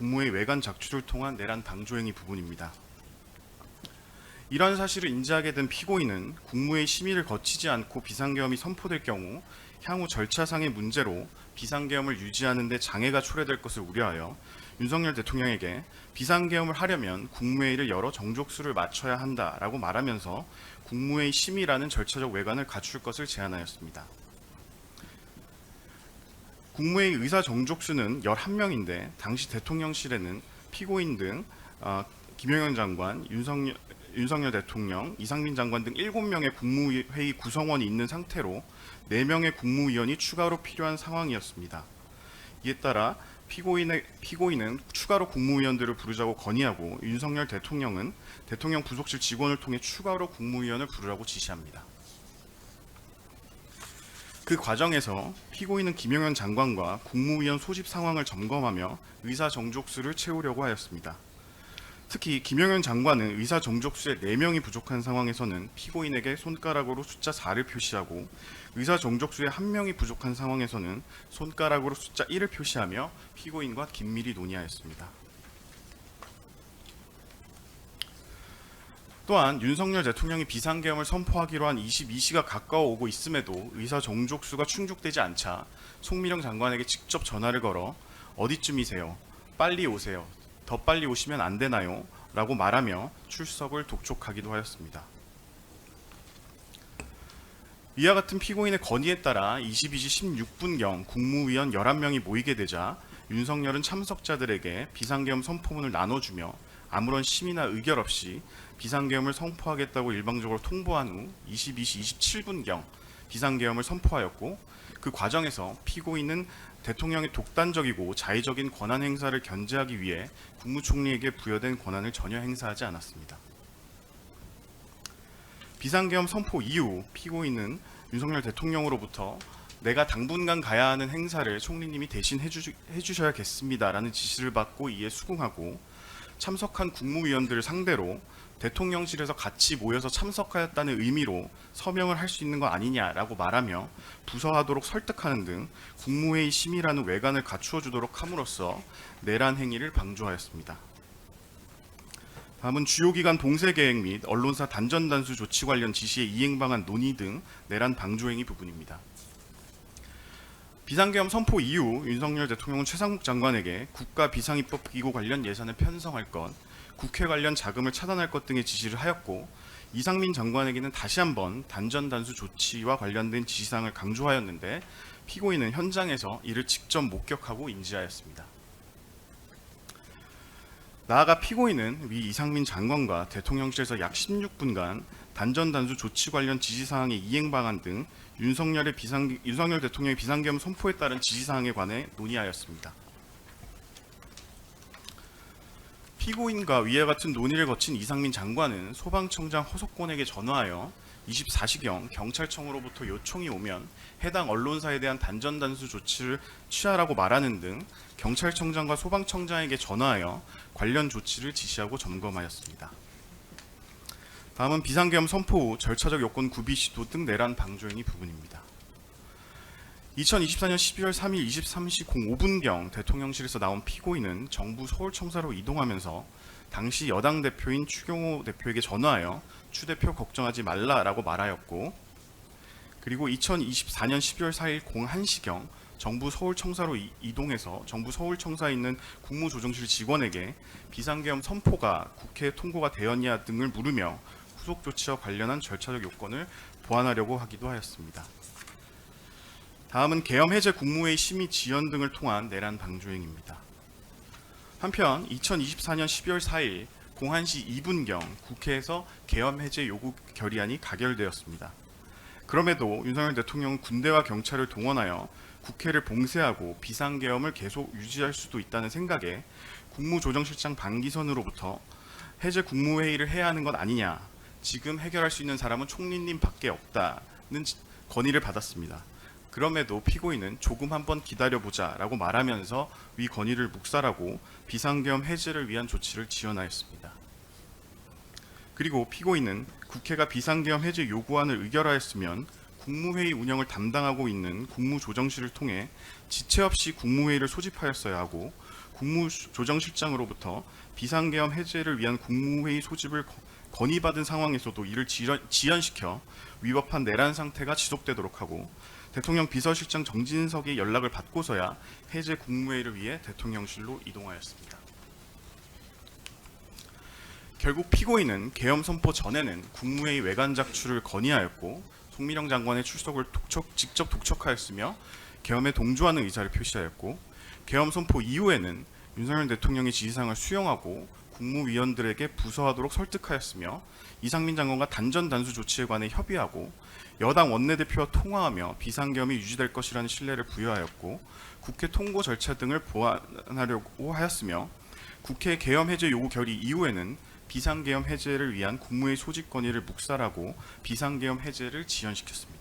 국무회의 외관 작출을 통한 내란 방조행위 부분입니다. 이런 사실을 인지하게 된 피고인은 국무회의 심의를 거치지 않고 비상계엄이 선포될 경우 향후 절차상의 문제로 비상계엄을 유지하는 데 장애가 초래될 것을 우려하여 윤석열 대통령에게 비상계엄을 하려면 국무회의를 열어 정족수를 맞춰야 한다라고 말하면서 국무회의 심의라는 절차적 외관을 갖출 것을 제안하였습니다. 국무회의 의사 정족수는 11명인데 당시 대통령실에는 피고인 등 김영현 장관, 윤석열 대통령, 이상민 장관 등 7명의 국무회의 구성원이 있는 상태로 4명의 국무위원이 추가로 필요한 상황이었습니다. 이에 따라 피고인은 추가로 국무위원들을 부르자고 건의하고 윤석열 대통령은 대통령 부속실 직원을 통해 추가로 국무위원을 부르라고 지시합니다. 그 과정에서 피고인은 김영현 장관과 국무위원 소집 상황을 점검하며 의사 정족수를 채우려고 하였습니다. 특히 김영현 장관은 의사 정족수에 4명이 부족한 상황에서는 피고인에게 손가락으로 숫자 4를 표시하고 의사 정족수에 1명이 부족한 상황에서는 손가락으로 숫자 1을 표시하며 피고인과 긴밀히 논의하였습니다. 또한 윤석열 대통령이 비상계엄을 선포하기로 한 22시가 가까워 오고 있음에도 의사 정족수가 충족되지 않자 송미령 장관에게 직접 전화를 걸어 어디쯤이세요? 빨리 오세요. 더 빨리 오시면 안 되나요? 라고 말하며 출석을 독촉하기도 하였습니다. 이와 같은 피고인의 건의에 따라 22시 16분경 국무위원 11명이 모이게 되자 윤석열은 참석자들에게 비상계엄 선포문을 나눠주며 아무런 심의나 의결 없이 비상계엄을 선포하겠다고 일방적으로 통보한 후 22시 27분경 비상계엄을 선포하였고 그 과정에서 피고인은 대통령의 독단적이고 자의적인 권한 행사를 견제하기 위해 국무총리에게 부여된 권한을 전혀 행사하지 않았습니다. 비상계엄 선포 이후 피고인은 윤석열 대통령으로부터 내가 당분간 가야 하는 행사를 총리님이 대신 해주셔야겠습니다라는 지시를 받고 이에 수긍하고 참석한 국무위원들을 상대로 대통령실에서 같이 모여서 참석하였다는 의미로 서명을 할 수 있는 거 아니냐라고 말하며 부서하도록 설득하는 등 국무회의 심의라는 외관을 갖추어 주도록 함으로써 내란 행위를 방조하였습니다. 다음은 주요 기관 동세 계획 및 언론사 단전 단수 조치 관련 지시의 이행 방안 논의 등 내란 방조 행위 부분입니다. 비상계엄 선포 이후 윤석열 대통령은 최상목 장관에게 국가 비상입법 기구 관련 예산을 편성할 것, 국회 관련 자금을 차단할 것 등의 지시를 하였고 이상민 장관에게는 다시 한번 단전 단수 조치와 관련된 지시사항을 강조하였는데 피고인은 현장에서 이를 직접 목격하고 인지하였습니다. 나아가 피고인은 위 이상민 장관과 대통령실에서 약 16분간 단전 단수 조치 관련 지시사항의 이행 방안 등 윤석열 대통령의 비상계엄 선포에 따른 지시사항에 관해 논의하였습니다. 피고인과 위와 같은 논의를 거친 이상민 장관은 소방청장 허석권에게 전화하여 24시경 경찰청으로부터 요청이 오면 해당 언론사에 대한 단전 단수 조치를 취하라고 말하는 등 경찰청장과 소방청장에게 전화하여 관련 조치를 지시하고 점검하였습니다. 다음은 비상계엄 선포 후 절차적 요건 구비 시도 등 내란 방조행위 부분입니다. 2024년 12월 3일 23시 05분경 대통령실에서 나온 피고인은 정부 서울청사로 이동하면서 당시 여당 대표인 추경호 대표에게 전화하여 추 대표 걱정하지 말라라고 말하였고 그리고 2024년 12월 4일 01시경 정부 서울청사로 이동해서 정부 서울청사에 있는 국무조정실 직원에게 비상계엄 선포가 국회에 통고가 되었냐 등을 물으며 후속 조치와 관련한 절차적 요건을 보완하려고 하기도 하였습니다. 다음은 계엄 해제 국무회의 심의 지연 등을 통한 내란 방조행위입니다. 한편 2024년 12월 4일 01시 2분경 국회에서 계엄 해제 요구 결의안이 가결되었습니다. 그럼에도 윤석열 대통령은 군대와 경찰을 동원하여 국회를 봉쇄하고 비상계엄을 계속 유지할 수도 있다는 생각에 국무조정실장 방기선으로부터 해제 국무회의를 해야 하는 것 아니냐, 지금 해결할 수 있는 사람은 총리님 밖에 없다는 건의를 받았습니다. 그럼에도 피고인은 조금 한번 기다려보자 라고 말하면서 위 건의를 묵살하고 비상계엄 해제를 위한 조치를 지연하였습니다. 그리고 피고인은 국회가 비상계엄 해제 요구안을 의결하였으면 국무회의 운영을 담당하고 있는 국무조정실을 통해 지체 없이 국무회의를 소집하였어야 하고 국무조정실장으로부터 비상계엄 해제를 위한 국무회의 소집을 건의받은 상황에서도 이를 지연시켜 위법한 내란 상태가 지속되도록 하고 대통령 비서실장 정진석의 연락을 받고서야 해제 국무회의를 위해 대통령실로 이동하였습니다. 결국 피고인은 계엄 선포 전에는 국무회의 외관 작출을 건의하였고 송미령 장관의 출석을 직접 독촉하였으며 계엄에 동조하는 의사를 표시하였고 계엄 선포 이후에는 윤석열 대통령의 지시사항을 수용하고 국무위원들에게 부서하도록 설득하였으며 이상민 장관과 단전 단수 조치에 관해 협의하고 여당 원내대표와 통화하며 비상계엄이 유지될 것이라는 신뢰를 부여하였고 국회 통고 절차 등을 보완하려고 하였으며 국회 계엄 해제 요구 결의 이후에는 비상계엄 해제를 위한 국무회의 소집 건의를 묵살하고 비상계엄 해제를 지연시켰습니다.